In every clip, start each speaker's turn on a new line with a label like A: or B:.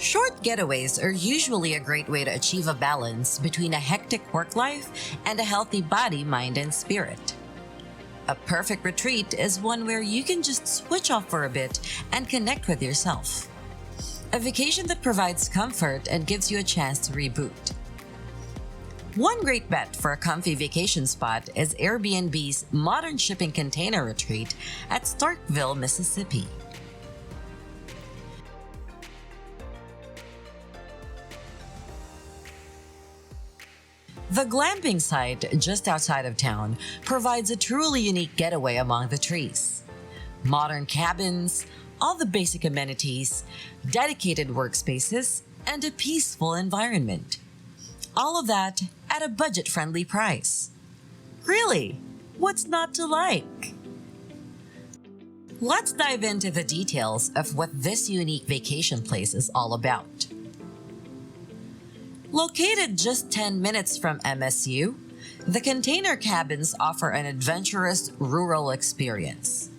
A: Short getaways are usually a great way to achieve a balance between a hectic work life and a healthy body, mind, and spirit. A perfect retreat is one where you can just switch off for a bit and connect with yourself. A vacation that provides comfort and gives you a chance to reboot. One great bet for a comfy vacation spot is Airbnb's modern shipping container retreat at Starkville, Mississippi. The glamping site just outside of town provides a truly unique getaway among the trees. Modern cabins, all the basic amenities, dedicated workspaces, and a peaceful environment. All of that at a budget-friendly price. Really, what's not to like? Let's dive into the details of what this unique vacation place is all about. Located just 10 minutes from MSU, the container cabins offer an adventurous rural experience.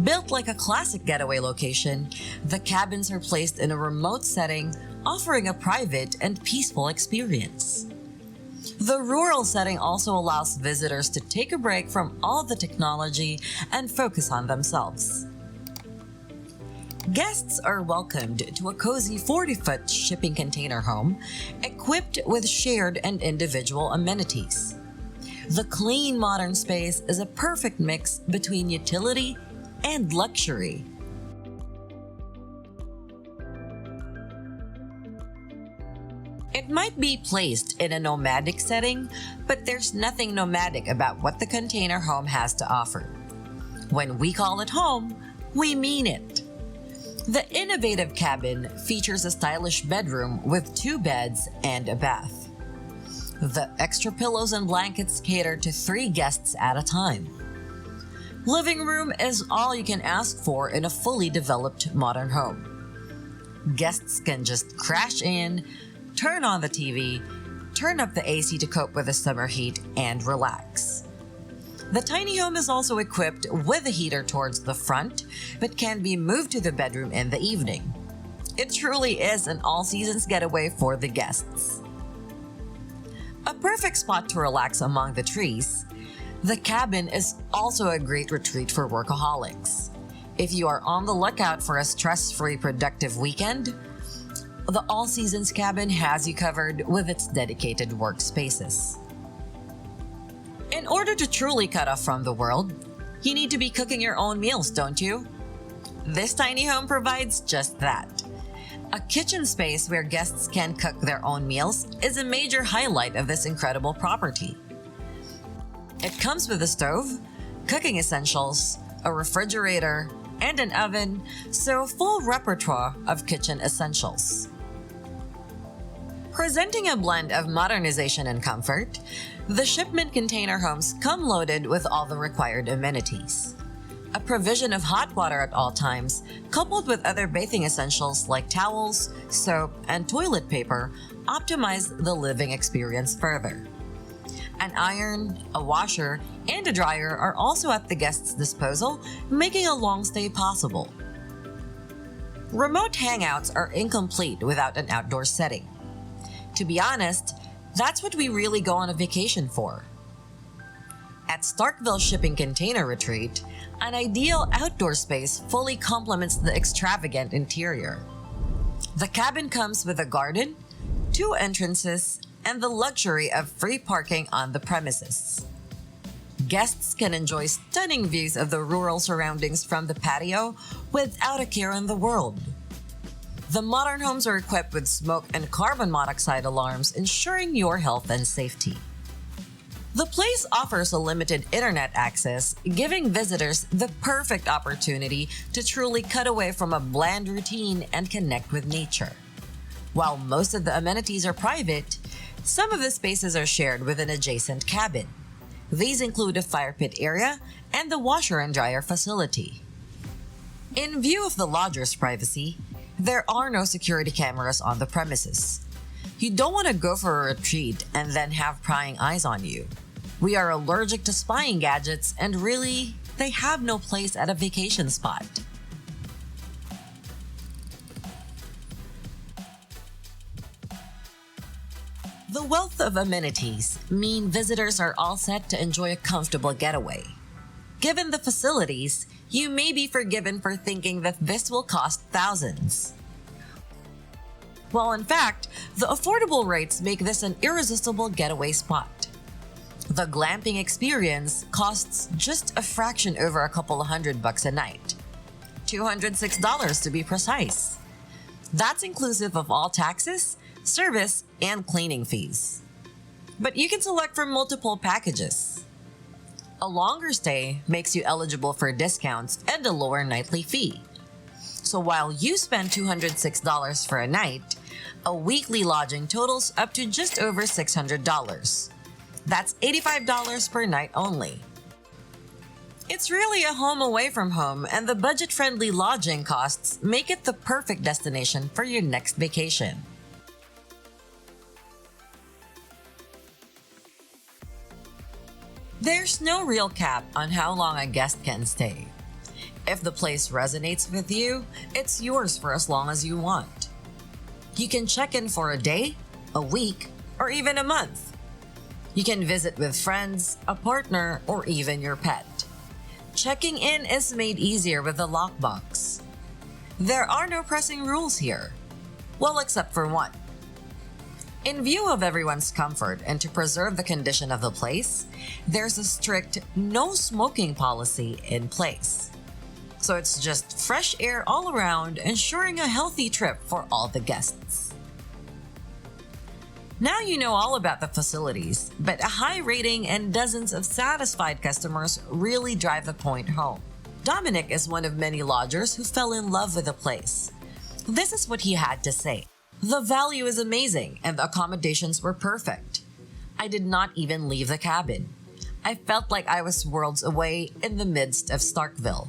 A: Built like a classic getaway location, the cabins are placed in a remote setting, offering a private and peaceful experience. The rural setting also allows visitors to take a break from all the technology and focus on themselves. Guests are welcomed to a cozy 40-foot shipping container home equipped with shared and individual amenities. The clean modern space is a perfect mix between utility and luxury. It might be placed in a nomadic setting, but there's nothing nomadic about what the container home has to offer. When we call it home, we mean it. The innovative cabin features a stylish bedroom with 2 beds and a bath. The extra pillows and blankets cater to 3 guests at a time. Living room is all you can ask for in a fully developed modern home. Guests can just crash in, turn on the TV, turn up the AC to cope with the summer heat, and relax. The tiny home is also equipped with a heater towards the front, but can be moved to the bedroom in the evening. It truly is an all-seasons getaway for the guests. A perfect spot to relax among the trees, the cabin is also a great retreat for workaholics. If you are on the lookout for a stress-free productive weekend, the all-seasons cabin has you covered with its dedicated workspaces. In order to truly cut off from the world, you need to be cooking your own meals, don't you? This tiny home provides just that. A kitchen space where guests can cook their own meals is a major highlight of this incredible property. It comes with a stove, cooking essentials, a refrigerator, and an oven, so a full repertoire of kitchen essentials. Presenting a blend of modernization and comfort, the shipment container homes come loaded with all the required amenities. A provision of hot water at all times, coupled with other bathing essentials like towels, soap, and toilet paper, optimize the living experience further. An iron, a washer, and a dryer are also at the guest's disposal, making a long stay possible. Remote hangouts are incomplete without an outdoor setting. To be honest, that's what we really go on a vacation for. At Starkville Shipping Container Retreat, an ideal outdoor space fully complements the extravagant interior. The cabin comes with a garden, 2 entrances, and the luxury of free parking on the premises. Guests can enjoy stunning views of the rural surroundings from the patio without a care in the world. The modern homes are equipped with smoke and carbon monoxide alarms, ensuring your health and safety. The place offers a limited internet access, giving visitors the perfect opportunity to truly cut away from a bland routine and connect with nature. While most of the amenities are private, some of the spaces are shared with an adjacent cabin. These include a fire pit area and the washer and dryer facility. In view of the lodger's privacy, there are no security cameras on the premises. You don't want to go for a retreat and then have prying eyes on you. We are allergic to spying gadgets, and really, they have no place at a vacation spot. A wealth of amenities mean visitors are all set to enjoy a comfortable getaway. Given the facilities, you may be forgiven for thinking that this will cost thousands. While in fact, the affordable rates make this an irresistible getaway spot. The glamping experience costs just a fraction over a couple of $100 a night. $206 to be precise. That's inclusive of all taxes, service, and cleaning fees. But you can select from multiple packages. A longer stay makes you eligible for discounts and a lower nightly fee. So while you spend $206 for a night, a weekly lodging totals up to just over $600. That's $85 per night only. It's really a home away from home, and the budget-friendly lodging costs make it the perfect destination for your next vacation. There's no real cap on how long a guest can stay. If the place resonates with you, it's yours for as long as you want. You can check in for a day, a week, or even a month. You can visit with friends, a partner, or even your pet. Checking in is made easier with the lockbox. There are no pressing rules here. Well, except for one. In view of everyone's comfort and to preserve the condition of the place, there's a strict no smoking policy in place. So it's just fresh air all around, ensuring a healthy trip for all the guests. Now you know all about the facilities, but a high rating and dozens of satisfied customers really drive the point home. Dominic is one of many lodgers who fell in love with the place. This is what he had to say. The value is amazing and the accommodations were perfect. I did not even leave the cabin. I felt like I was worlds away in the midst of Starkville.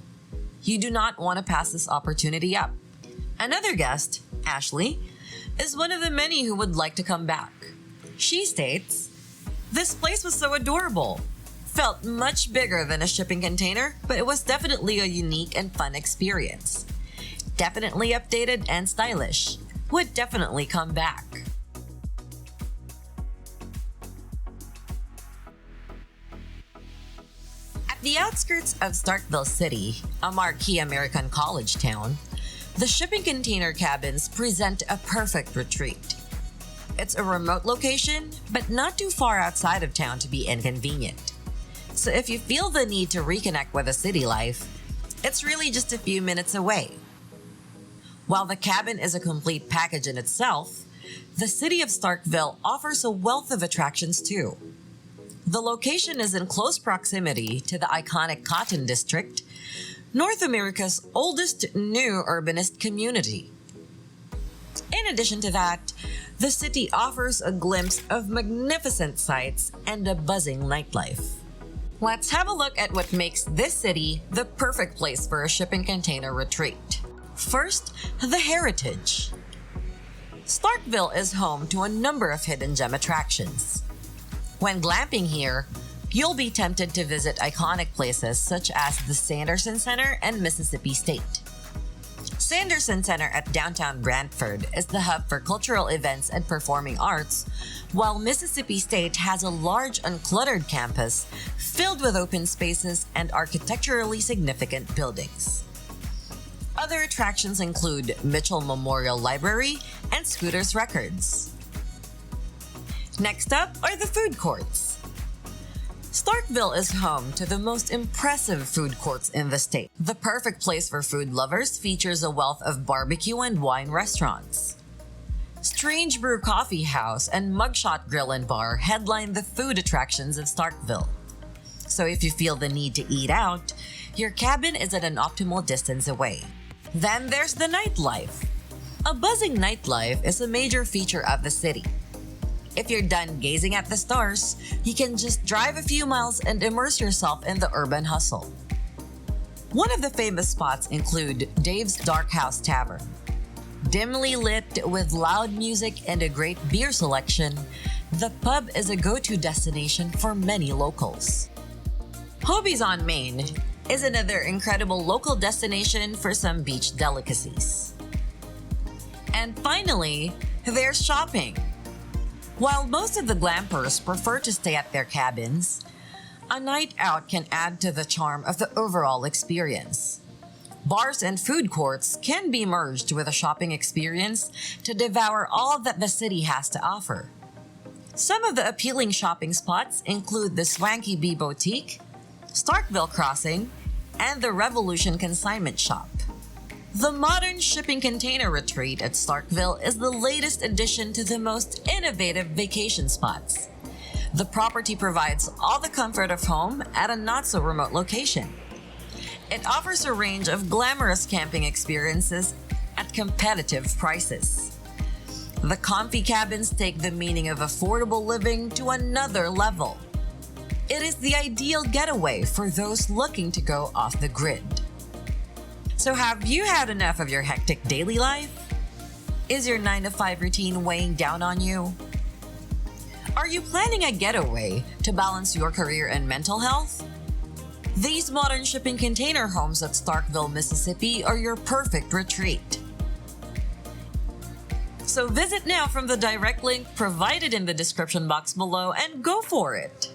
A: You do not want to pass this opportunity up. Another guest, Ashley, is one of the many who would like to come back. She states, "This place was so adorable. Felt much bigger than a shipping container, but it was definitely a unique and fun experience. Definitely updated and stylish. Would definitely come back." At the outskirts of Starkville City, a marquee American college town, the shipping container cabins present a perfect retreat. It's a remote location, but not too far outside of town to be inconvenient. So if you feel the need to reconnect with the city life, it's really just a few minutes away. While the cabin is a complete package in itself, the city of Starkville offers a wealth of attractions too. The location is in close proximity to the iconic Cotton District, North America's oldest new urbanist community. In addition to that, the city offers a glimpse of magnificent sights and a buzzing nightlife. Let's have a look at what makes this city the perfect place for a shipping container retreat. First, the heritage. Starkville is home to a number of hidden gem attractions. When glamping here, you'll be tempted to visit iconic places such as the Sanderson Center and Mississippi State. Sanderson Center at downtown Brantford is the hub for cultural events and performing arts, while Mississippi State has a large uncluttered campus filled with open spaces and architecturally significant buildings. Other attractions include Mitchell Memorial Library and Scooter's Records. Next up are the food courts. Starkville is home to the most impressive food courts in the state. The perfect place for food lovers features a wealth of barbecue and wine restaurants. Strange Brew Coffee House and Mugshot Grill and Bar headline the food attractions of Starkville. So if you feel the need to eat out, your cabin is at an optimal distance away. Then there's the nightlife. A buzzing nightlife is a major feature of the city. If you're done gazing at the stars, you can just drive a few miles and immerse yourself in the urban hustle. One of the famous spots include Dave's Dark House Tavern. Dimly lit with loud music and a great beer selection, the pub is a go-to destination for many locals. Hobie's on Main is another incredible local destination for some beach delicacies. And finally, there's shopping. While most of the glampers prefer to stay at their cabins, a night out can add to the charm of the overall experience. Bars and food courts can be merged with a shopping experience to devour all that the city has to offer. Some of the appealing shopping spots include the Swanky Bee Boutique, Starkville Crossing, and the Revolution Consignment Shop. The modern shipping container retreat at Starkville is the latest addition to the most innovative vacation spots. The property provides all the comfort of home at a not-so-remote location. It offers a range of glamorous camping experiences at competitive prices. The comfy cabins take the meaning of affordable living to another level. It is the ideal getaway for those looking to go off the grid. So have you had enough of your hectic daily life? Is your 9-to-5 routine weighing down on you? Are you planning a getaway to balance your career and mental health? These modern shipping container homes at Starkville, Mississippi are your perfect retreat. So visit now from the direct link provided in the description box below and go for it!